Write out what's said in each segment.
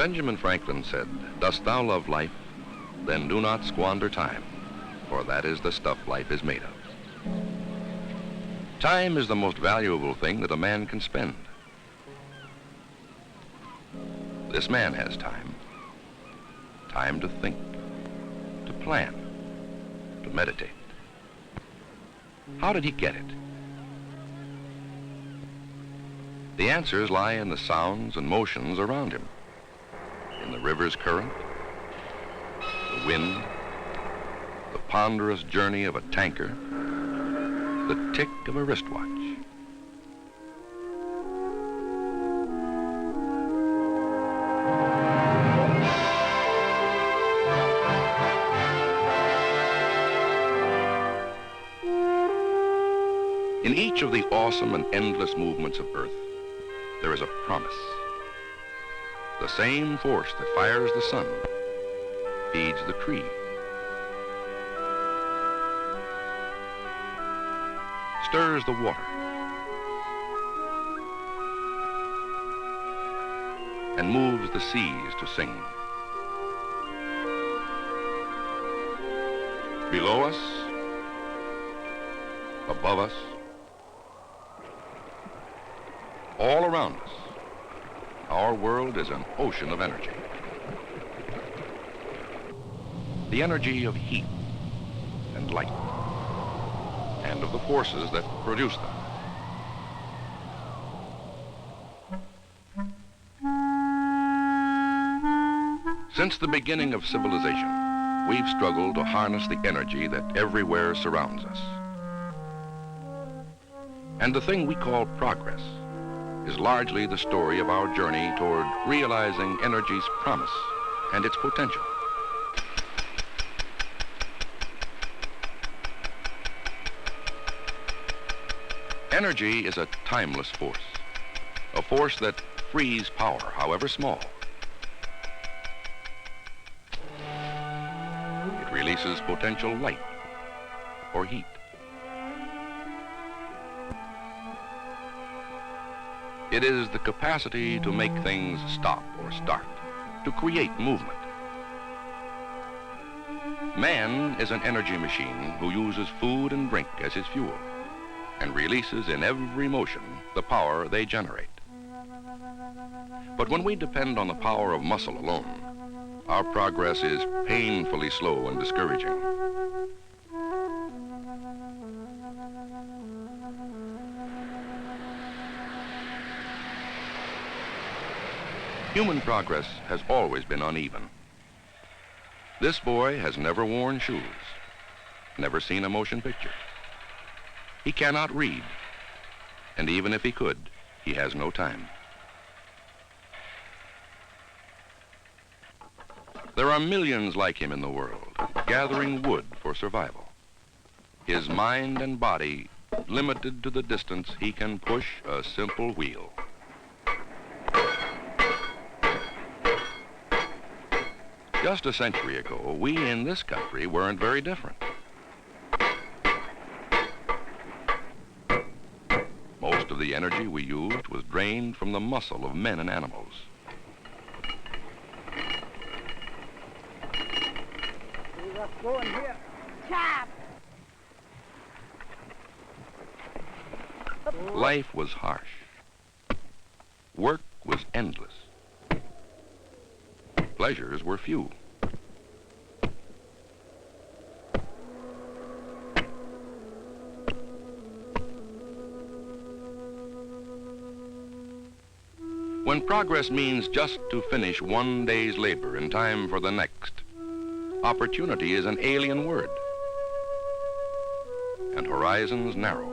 Benjamin Franklin said, "Dost thou love life? Then do not squander time, for that is the stuff life is made of." Time is the most valuable thing that a man can spend. This man has time. Time to think, to plan, to meditate. How did he get it? The answers lie in the sounds and motions around him, in the river's current, the wind, the ponderous journey of a tanker, the tick of a wristwatch. In each of the awesome and endless movements of Earth, there is a promise. The same force that fires the sun feeds the tree, stirs the water, and moves the seas to sing. Below us, above us, all around us, our world is an ocean of energy. The energy of heat and light, and of the forces that produce them. Since the beginning of civilization, we've struggled to harness the energy that everywhere surrounds us. And the thing we call progress is largely the story of our journey toward realizing energy's promise and its potential. Energy is a timeless force, a force that frees power, however small. It releases potential light or heat. It is the capacity to make things stop or start, to create movement. Man is an energy machine who uses food and drink as his fuel and releases in every motion the power they generate. But when we depend on the power of muscle alone, our progress is painfully slow and discouraging. Human progress has always been uneven. This boy has never worn shoes, never seen a motion picture. He cannot read, and even if he could, he has no time. There are millions like him in the world, gathering wood for survival. His mind and body limited to the distance he can push a simple wheel. Just a century ago, we in this country weren't very different. Most of the energy we used was drained from the muscle of men and animals. Going here. Chop! Life was harsh. Work was endless. Pleasures were few. When progress means just to finish one day's labor in time for the next, opportunity is an alien word, and horizons narrow.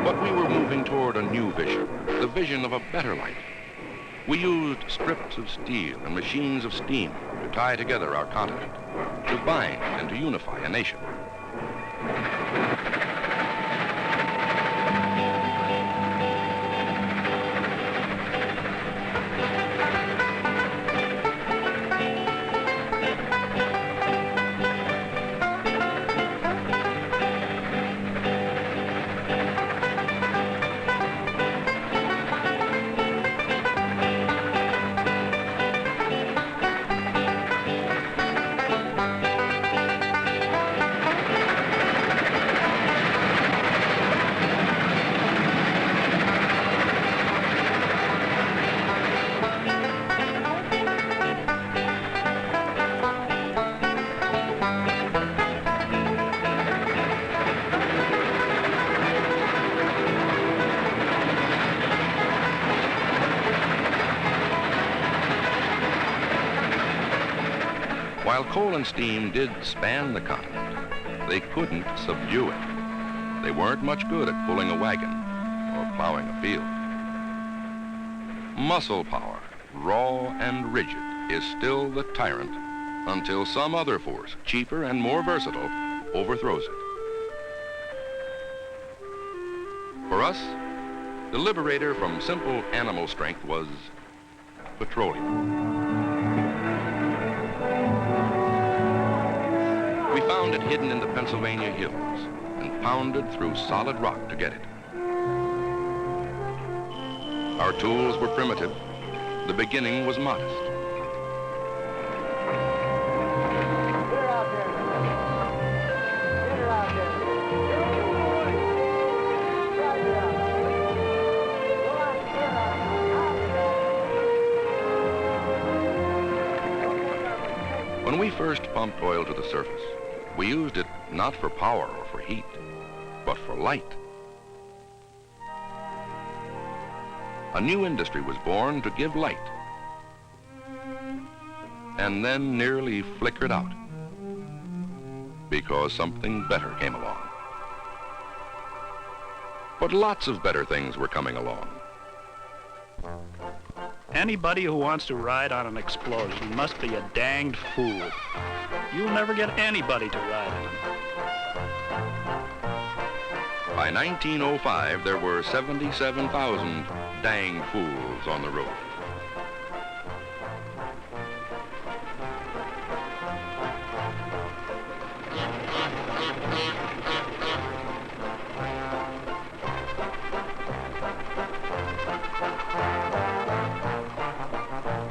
But we were moving toward a new vision, the vision of a better life. We used strips of steel and machines of steam to tie together our continent, to bind and to unify a nation. coal and steam did span the continent, they couldn't subdue it. They weren't much good at pulling a wagon or plowing a field. Muscle power, raw and rigid, is still the tyrant until some other force, cheaper and more versatile, overthrows it. For us, the liberator from simple animal strength was petroleum. We found it hidden in the Pennsylvania hills and pounded through solid rock to get it. Our tools were primitive. The beginning was modest. When we first pumped oil to the surface, we used it not for power or for heat, but for light. A new industry was born to give light, and then nearly flickered out because something better came along. But lots of better things were coming along. Anybody who wants to ride on an explosion must be a danged fool. You'll never get anybody to ride on them. By 1905, there were 77,000 dang fools on the road.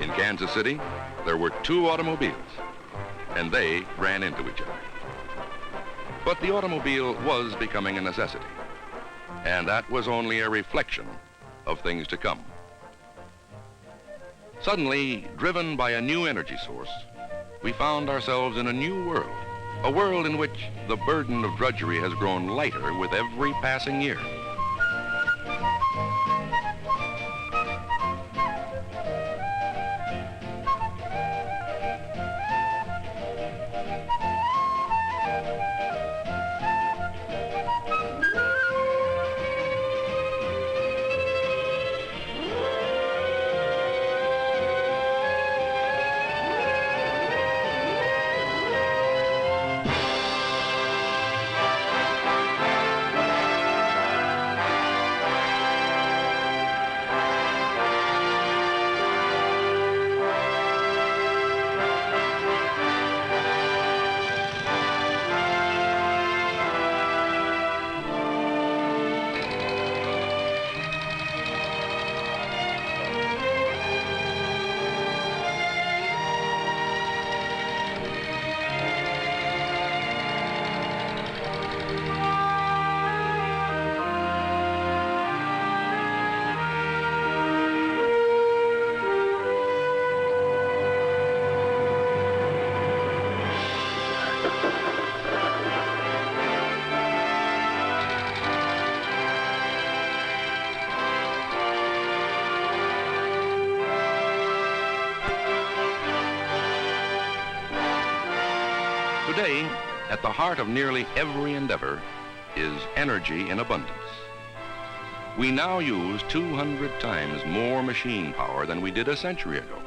In Kansas City, there were 2 automobiles, and they ran into each other. But the automobile was becoming a necessity, and that was only a reflection of things to come. Suddenly, driven by a new energy source, we found ourselves in a new world, a world in which the burden of drudgery has grown lighter with every passing year. Today, at the heart of nearly every endeavor is energy in abundance. We now use 200 times more machine power than we did a century ago,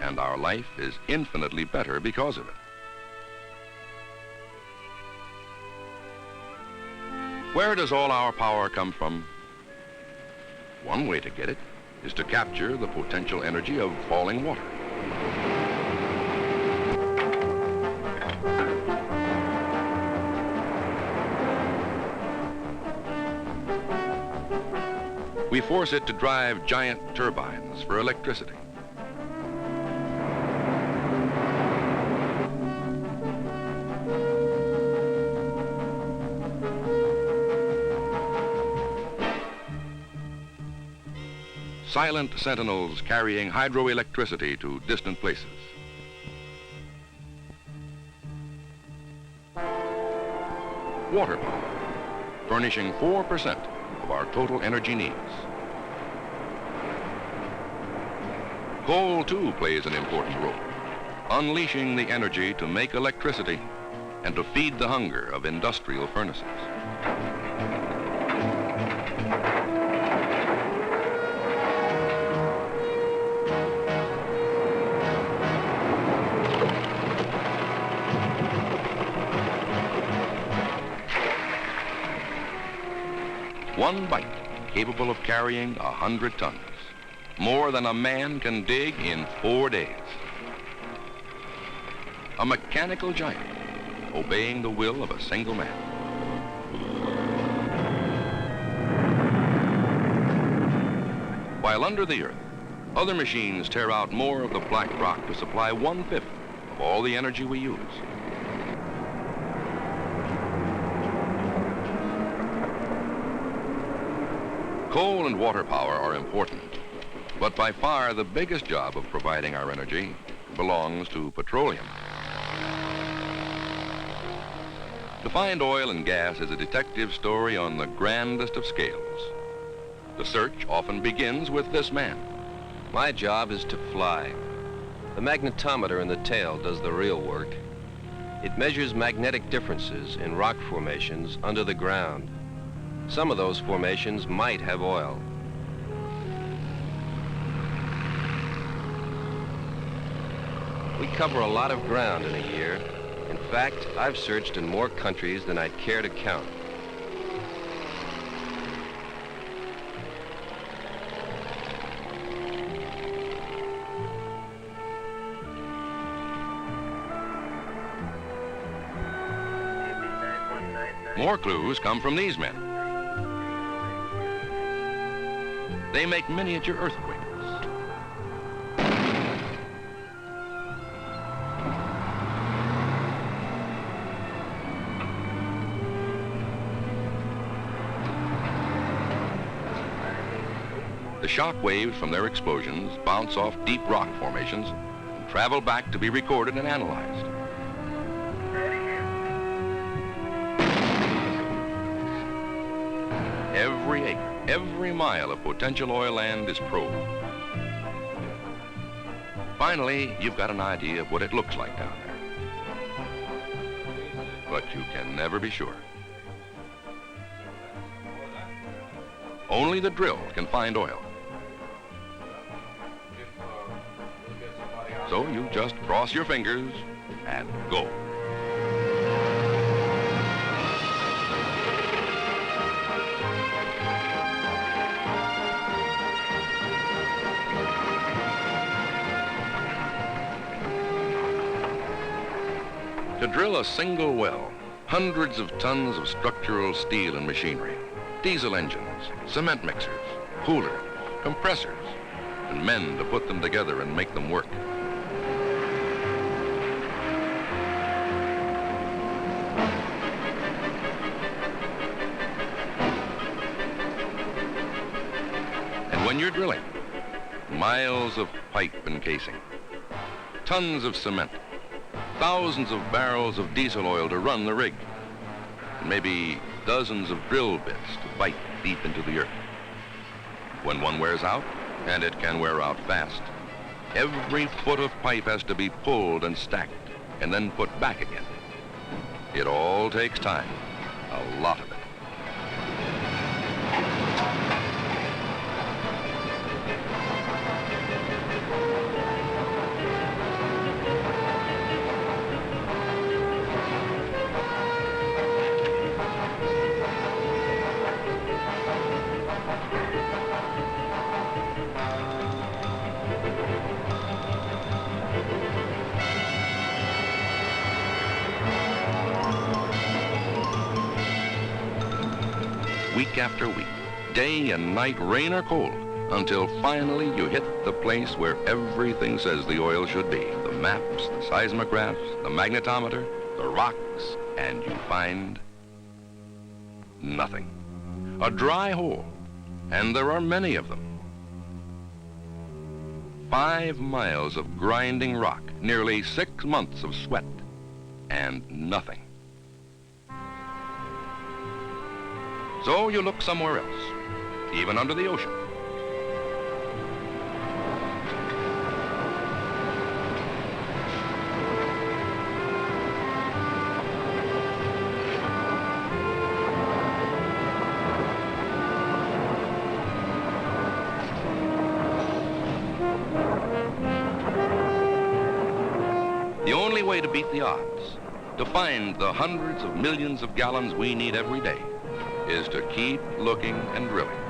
and our life is infinitely better because of it. Where does all our power come from? One way to get it is to capture the potential energy of falling water. We force it to drive giant turbines for electricity. Silent sentinels carrying hydroelectricity to distant places. Water power, furnishing 4% of our total energy needs. Coal, too, plays an important role. unleashing the energy to make electricity and to feed the hunger of industrial furnaces. One bite capable of carrying 100 tons, more than a man can dig in 4 days. A mechanical giant obeying the will of a single man. While under the earth, other machines tear out more of the black rock to supply 1/5 of all the energy we use. Coal and water power are important, but by far the biggest job of providing our energy belongs to petroleum. To find oil and gas is a detective story on the grandest of scales. The search often begins with this man. My job is to fly. The magnetometer in the tail does the real work. It measures magnetic differences in rock formations under the ground. Some of those formations might have oil. We cover a lot of ground in a year. In fact, I've searched in more countries than I'd care to count. More clues come from these men. They make miniature earthquakes. The shock waves from their explosions bounce off deep rock formations and travel back to be recorded and analyzed. Every acre, every mile of potential oil land is probed. Finally, you've got an idea of what it looks like down there. But you can never be sure. Only the drill can find oil. So you just cross your fingers and go. To drill a single well, hundreds of tons of structural steel and machinery, diesel engines, cement mixers, coolers, compressors, and men to put them together and make them work. And when you're drilling, miles of pipe and casing, tons of cement, thousands of barrels of diesel oil to run the rig, and maybe dozens of drill bits to bite deep into the earth. When one wears out, and it can wear out fast, every foot of pipe has to be pulled and stacked and then put back again. It all takes time, a lot of it. Week after week, day and night, rain or cold, until finally you hit the place where everything says the oil should be. The maps, the seismographs, the magnetometer, the rocks, and you find nothing. A dry hole, and there are many of them. 5 miles of grinding rock, nearly 6 months of sweat, and nothing. So you look somewhere else, even under the ocean. way to beat the odds, to find the hundreds of millions of gallons we need every day, is to keep looking and drilling.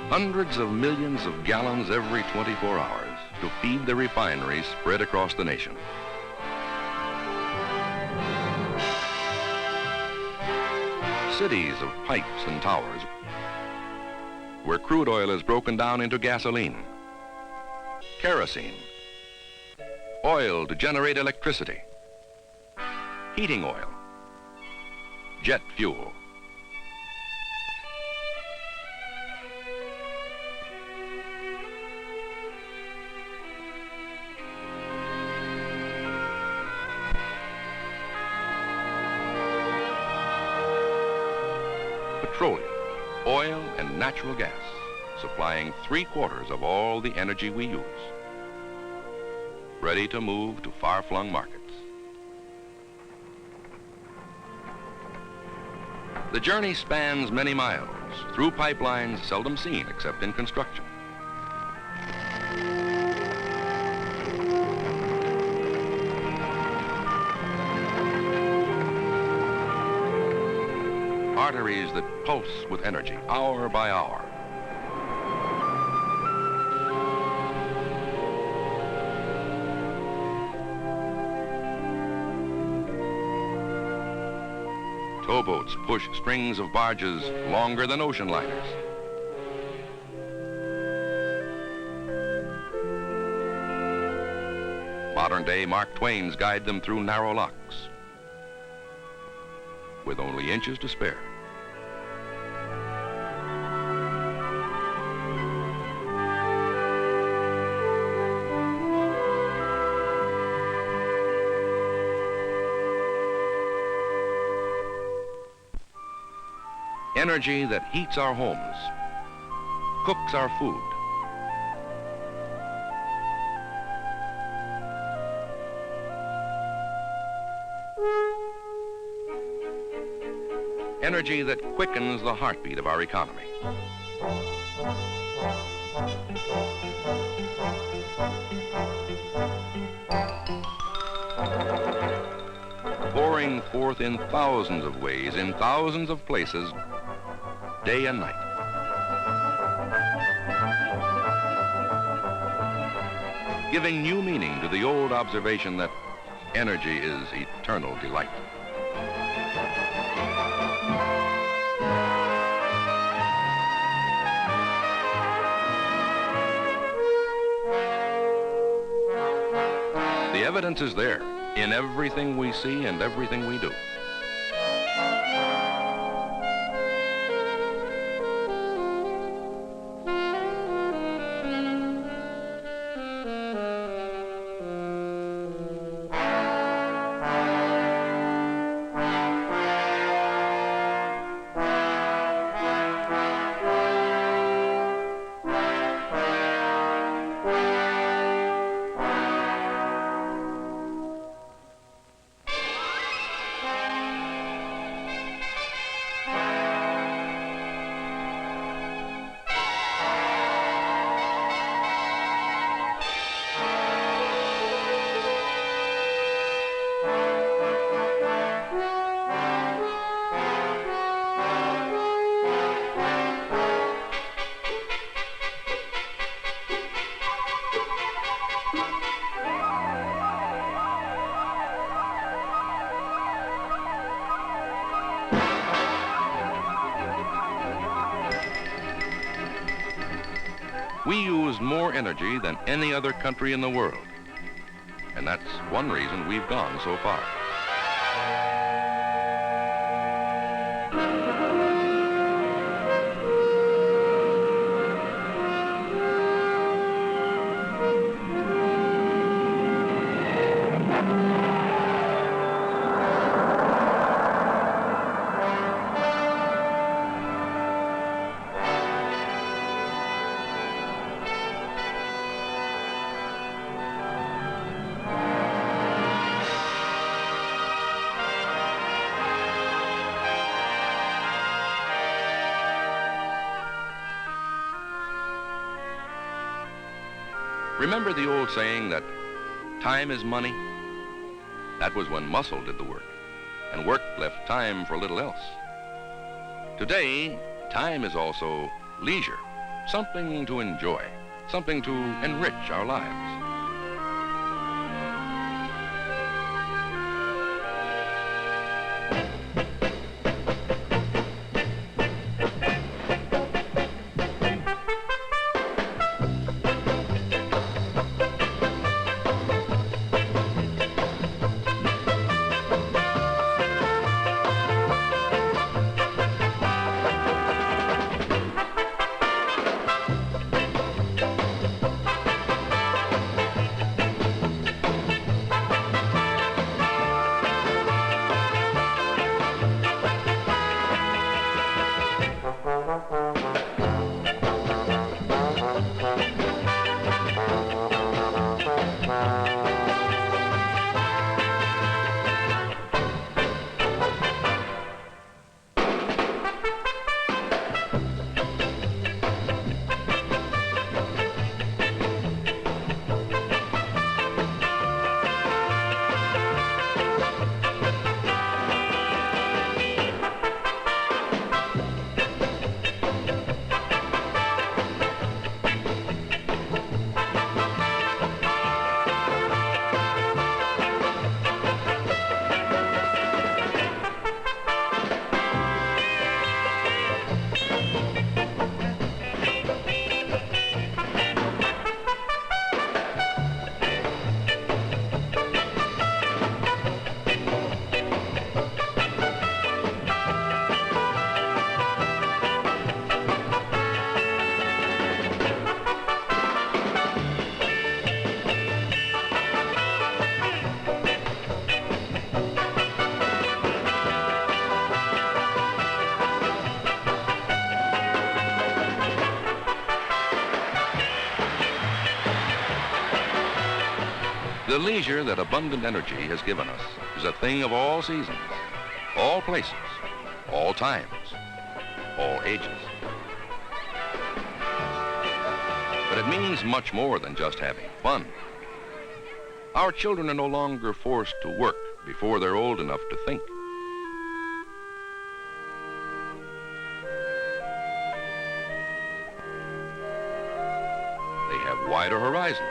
Hundreds of millions of gallons every 24 hours to feed the refineries spread across the nation. Cities of pipes and towers where crude oil is broken down into gasoline, kerosene, oil to generate electricity, heating oil, jet fuel. Petroleum, oil, and natural gas, supplying 3/4 of all the energy we use. Ready to move to far-flung markets. The journey spans many miles, through pipelines seldom seen except in construction. Arteries that pulse with energy, hour by hour. Towboats push strings of barges longer than ocean liners. Modern-day Mark Twains guide them through narrow locks, with only inches to spare. Energy that heats our homes, cooks our food, energy that quickens the heartbeat of our economy. Pouring forth in thousands of ways, in thousands of places, day and night. Giving new meaning to the old observation that energy is eternal delight. The evidence is there in everything we see and everything we do. We use more energy than any other country in the world. And that's one reason we've gone so far. Remember the old saying that Time is money. That was when muscle did the work, and work left time for little else. Today, time is also leisure, something to enjoy, something to enrich our lives. The leisure that abundant energy has given us is a thing of all seasons, all places, all times, all ages. But it means much more than just having fun. Our children are no longer forced to work before they're old enough to think. They have wider horizons.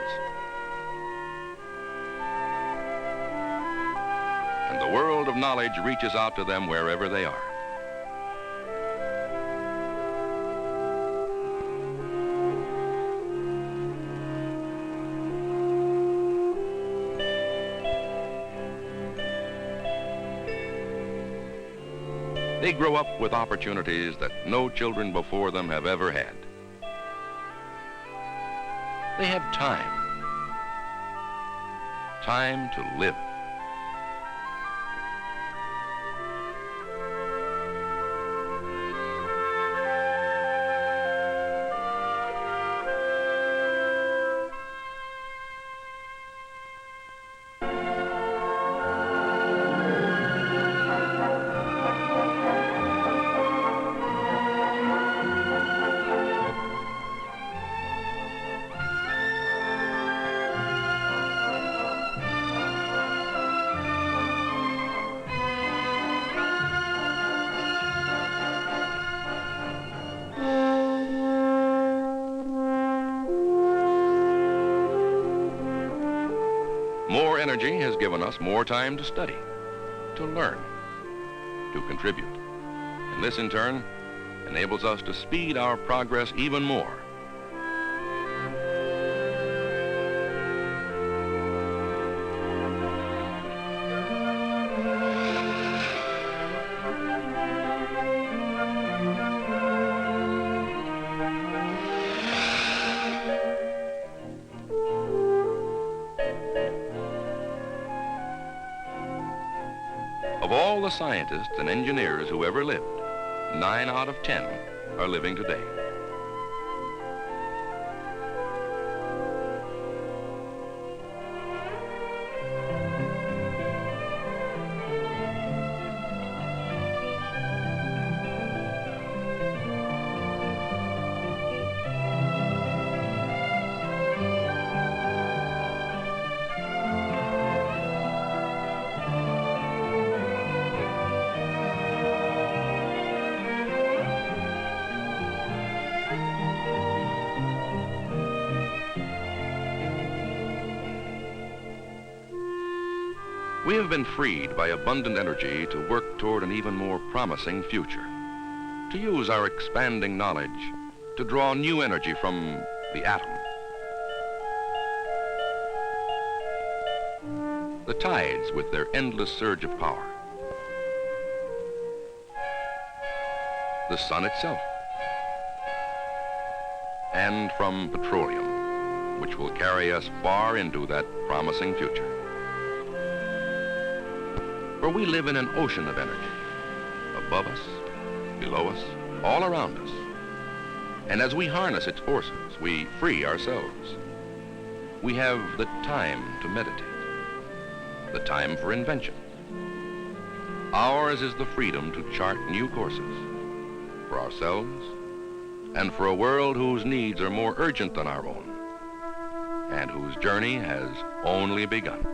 And the world of knowledge reaches out to them wherever they are. They grow up with opportunities that no children before them have ever had. They have time. Time to live. More energy has given us more time to study, to learn, to contribute. And this, in turn, enables us to speed our progress even more. Of all the scientists and engineers who ever lived, 9 out of 10 are living today. We have been freed by abundant energy to work toward an even more promising future, to use our expanding knowledge to draw new energy from the atom. The tides with their endless surge of power. The sun itself. And from petroleum, which will carry us far into that promising future. For we live in an ocean of energy, above us, below us, all around us. And as we harness its forces, we free ourselves. We have the time to meditate, the time for invention. Ours is the freedom to chart new courses for ourselves and for a world whose needs are more urgent than our own and whose journey has only begun.